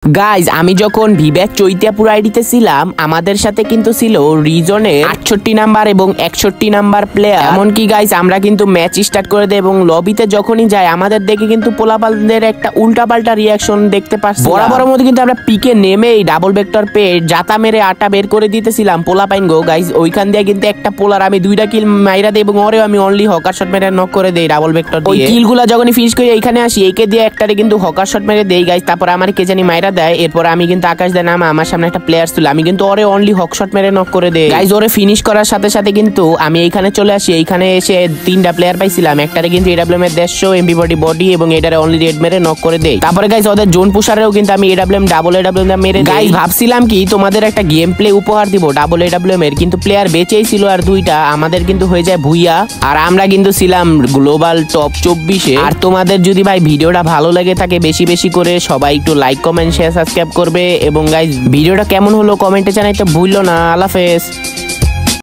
Guys আমি যখন বিবেক চৈতিয়াপুর আইডিতে ছিলাম আমাদের সাথে কিন্তু ছিল রিজনের 68 নাম্বার এবং 61 নাম্বার প্লেয়ার। এমনকি গাইজ আমরা কিন্তু ম্যাচ স্টার্ট করে দেই এবং লবিতে যখনই যাই আমাদের দেখে কিন্তু পোলাপালদের একটা উল্টাপাল্টা রিয়াকশন দেখতে পাচ্ছি। বরাবরের মধ্যে কিন্তু আমরা পিকে নেমেই ডাবল ভেক্টর পেয়ে জাতা মেরে আটা বের করে দিতেছিলাম পোলাপাইন গো গাইজ। ওইখান দিয়ে কিন্তু একটা পোলার আমি 2টা কিল মাইরা দেই এবং ওরেও আমি অনলি হকার শট মেরে নক করে দেই ডাবল ভেক্টর দিয়ে। ওই কিলগুলা যখনই ফিনিশ করে এইখানে আসি একে দিয়ে একটারে কিন্তু হকার শট মেরে দেই গাইজ। তারপর আমার কে জানি মাইরা দেয়। এরপর আমি কিন্তু আকাশ দেয় নামা আমার সামনে একটা প্লেয়ার ছিল, আমি কিন্তু ওরে অনলি হক শট মেরে নক করে দেই গাইজ। ওরে ফিনিশ করার সাথে সাথে কিন্তু আমি এইখানে চলে আসি। এইখানে এসে 3টা প্লেয়ার পাইছিলাম, একটারে কিন্তু এডব্লিউএম এর 150 এমবি বডি এবং এটারে অনলি রেড মেরে নক করে দেই। তারপরে গাইজ ওদের জোন পুশারেও কিন্তু আমি এডব্লিউএম ডাবল এডব্লিউএম মেরে গাইজ। ভাবছিলাম কি তোমাদের একটা গেম প্লে উপহার দিব ডাবল এডব্লিউএম এর, কিন্তু প্লেয়ার বেঁচেই ছিল আর 2টা, আমাদের কিন্তু হয়ে যায় ভুইয়া। আর আমরা কিন্তু ছিলাম গ্লোবাল টপ 24-এ। আর তোমাদের যদি ভাই ভিডিওটা ভালো লেগে থাকে বেশি বেশি করে সবাই একটু লাইক কমেন্ট শেয়ার সাবস্ক্রাইব করবে। এবং গাইজ ভিডিওটা কেমন হলো কমেন্টে জানাইতে ভুললো না। আল্লাহ হাফেজ।